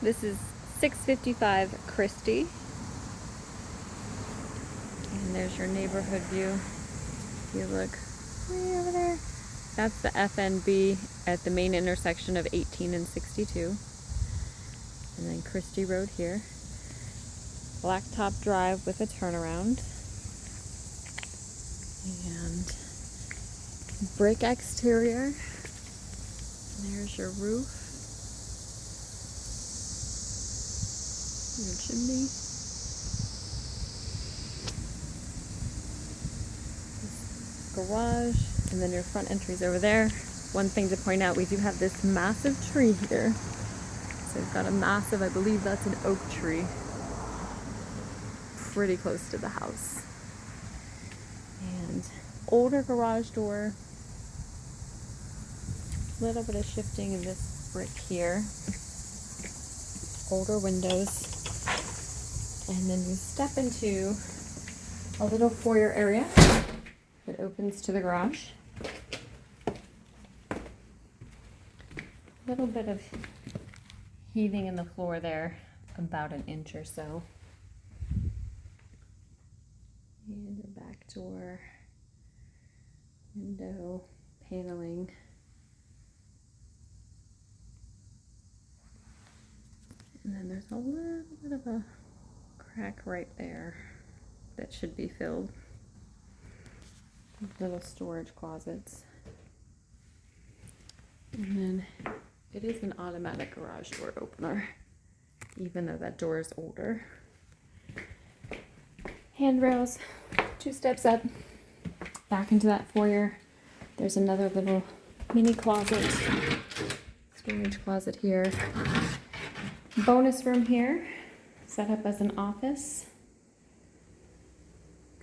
This is 655 Christie. And there's your neighborhood view. You look way over there. That's the FNB at the main intersection of 18 and 62. And then Christie Road here. Blacktop drive with a turnaround. And brick exterior. And there's your roof. Your chimney. Garage, and then your front entry's over there. One thing to point out, we do have this massive tree here. So we've got a massive, I believe that's an oak tree, pretty close to the house. And older garage door. A little bit of shifting in this brick here. Older windows. And then you step into a little foyer area that opens to the garage. A little bit of heaving in the floor there, about an inch or so. And a back door, window, paneling. And then there's a little bit of a crack right there that should be filled. Little storage closets. And then it is an automatic garage door opener, even though that door is older. Handrails, 2 steps up, back into that foyer. There's another little mini closet, storage closet here. Bonus room here, set up as an office.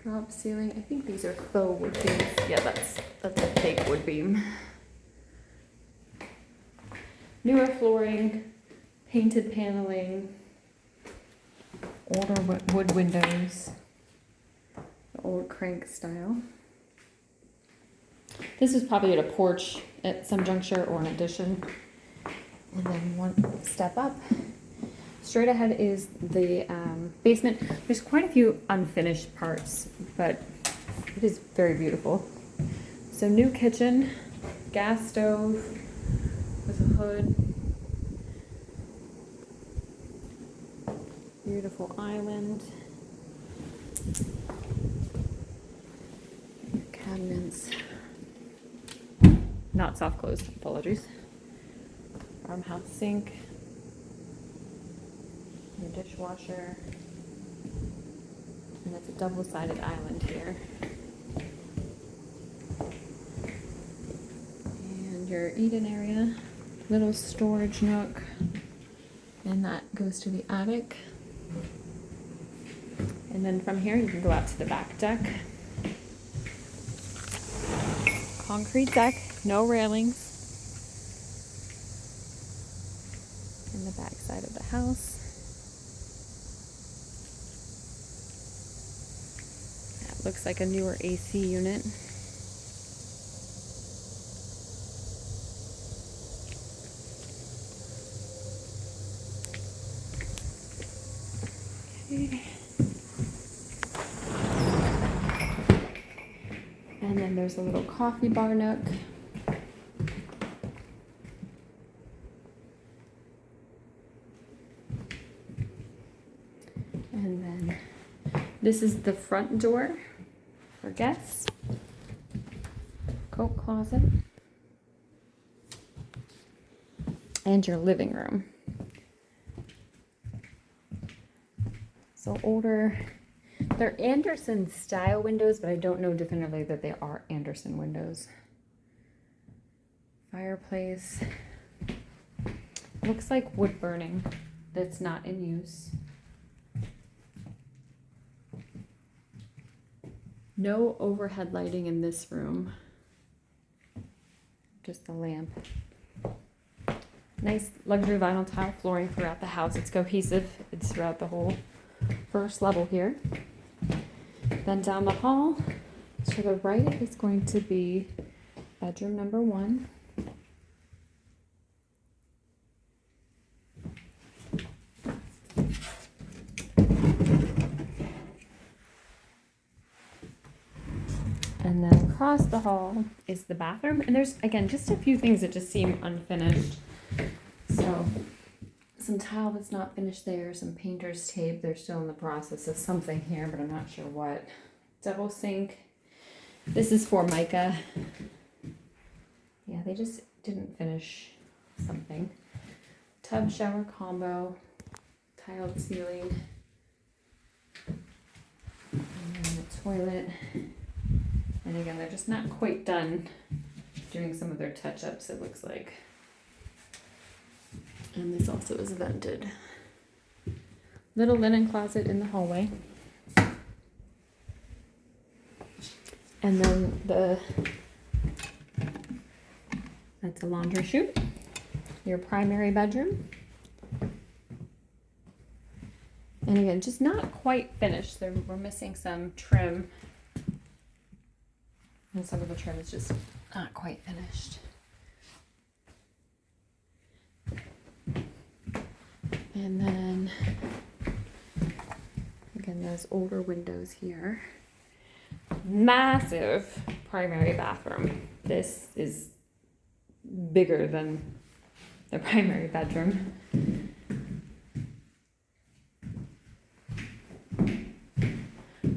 Drop ceiling. I think these are faux wood beams. Yeah, that's a fake wood beam. Newer flooring, painted paneling, older wood windows, the old crank style. This is probably at a porch at some juncture or an addition. And then one step up. Straight ahead is the basement. There's quite a few unfinished parts, but it is very beautiful. So new kitchen, gas stove with a hood. Beautiful island. Cabinets. Not soft closed, apologies. Farmhouse sink. Your dishwasher, and it's a double-sided island here. And your eat-in area, little storage nook, and that goes to the attic. And then from here you can go out to the back deck. Concrete deck, no railings. In the back side of the house. Looks like a newer AC unit. Okay. And then there's a little coffee bar nook. And then this is the front door for guests. Coat closet. And your living room. So older, they're Anderson style windows, but I don't know definitively that they are Anderson windows. Fireplace. Looks like wood burning that's not in use. No overhead lighting in this room. Just the lamp. Nice luxury vinyl tile flooring throughout the house. It's cohesive. It's throughout the whole first level here. Then down the hall to the right is going to be bedroom number 1. And then across the hall is the bathroom. And there's, again, just a few things that just seem unfinished. So some tile that's not finished there, some painter's tape. They're still in the process of something here, but I'm not sure what. Double sink. This is for Micah. Yeah, they just didn't finish something. Tub shower combo. Tiled ceiling. And then the toilet. And again, they're just not quite done doing some of their touch-ups, it looks like. And this also is vented. Little linen closet in the hallway. And then that's a laundry chute. Your primary bedroom. And again, just not quite finished. We're missing some trim. And some of the trim is just not quite finished. And then, again, those older windows here. Massive primary bathroom. This is bigger than the primary bedroom.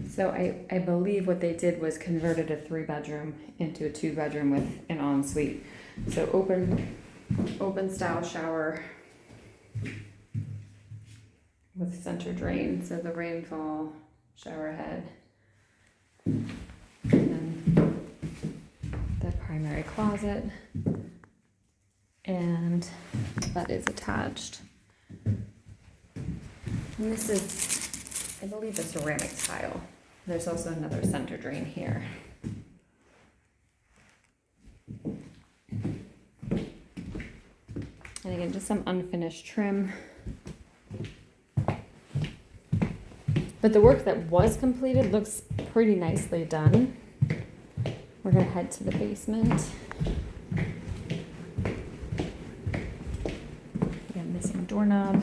So I believe what they did was converted a 3-bedroom into a 2-bedroom with an ensuite. So open style shower with center drain. So the rainfall shower head. And then the primary closet. And that is attached. And this is, I believe, a ceramic tile. There's also another center drain here. And again, just some unfinished trim. But the work that was completed looks pretty nicely done. We're gonna head to the basement. Again, missing doorknob.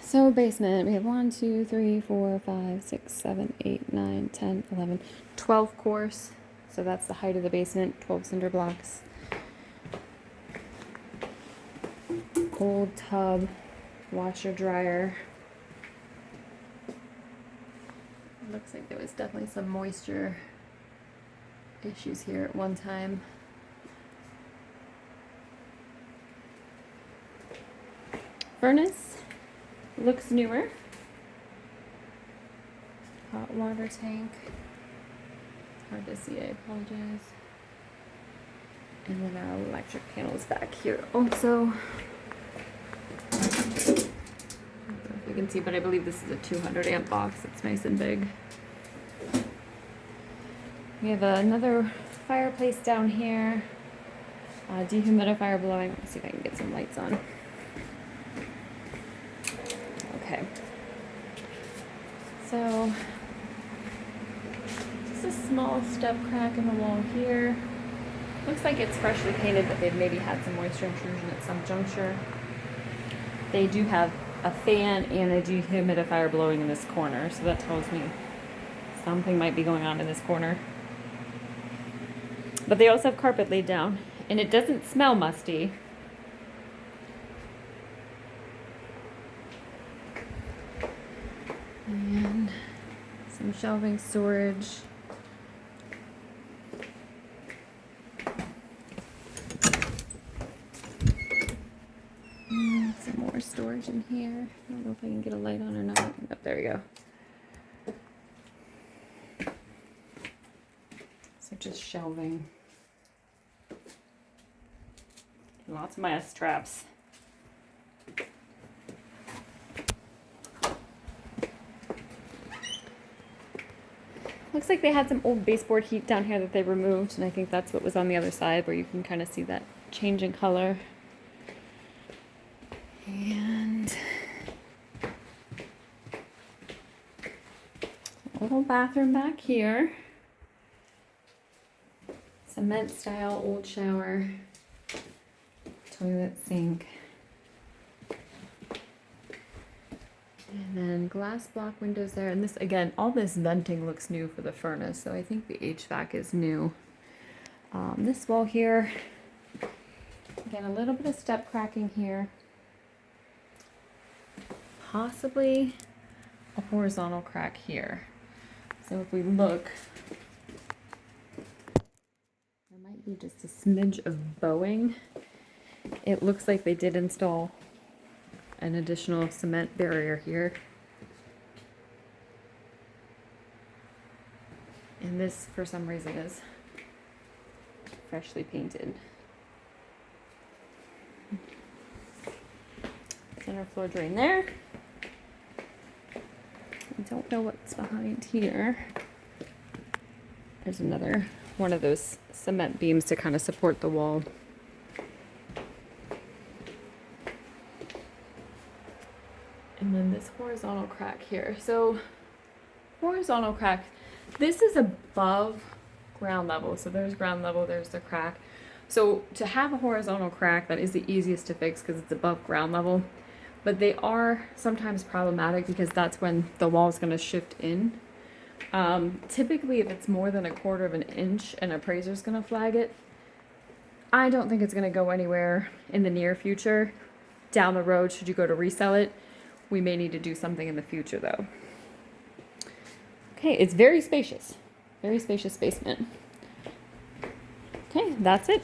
So basement, we have 1, 2, 3, 4, 5, 6, 7, 8, 9, 10, 11, 12 course. So that's the height of the basement, 12 cinder blocks. Old tub, washer dryer. Looks like there was definitely some moisture issues here at one time. Furnace. Looks newer. Hot water tank. Hard to see, I apologize. And then our electric panels back here also. I don't know if you can see, but I believe this is a 200 amp box. It's nice and big. We have another fireplace down here. Dehumidifier blowing. Let's see if I can get some lights on. Okay, so just a small step crack in the wall here. Looks like it's freshly painted, but they've maybe had some moisture intrusion at some juncture. They do have a fan and a dehumidifier blowing in this corner, so that tells me something might be going on in this corner. But they also have carpet laid down, and it doesn't smell musty. And some shelving storage. And some more storage in here. I don't know if I can get a light on or not. Oh, there we go. So just shelving. Lots of mice traps. Looks like they had some old baseboard heat down here that they removed, and I think that's what was on the other side, where you can kind of see that change in color. And a little bathroom back here. cement style old shower, toilet, sink. And then glass block windows there. And this, again, all this venting looks new for the furnace, so I think the HVAC is new. This wall here, again, a little bit of step cracking here. Possibly a horizontal crack here. So if we look, there might be just a smidge of bowing. It looks like they did install an additional cement barrier here. And this, for some reason, is freshly painted. Center floor drain there. I don't know what's behind here. There's another one of those cement beams to kind of support the wall. And then this horizontal crack here. So horizontal crack, this is above ground level. So there's ground level, there's the crack. So to have a horizontal crack, that is the easiest to fix because it's above ground level. But they are sometimes problematic because that's when the wall is going to shift in. Typically, if it's more than 1/4 of an inch, an appraiser is going to flag it. I don't think it's going to go anywhere in the near future. Down the road, should you go to resell it, we may need to do something in the future though. Okay, it's very spacious basement. Okay, that's it.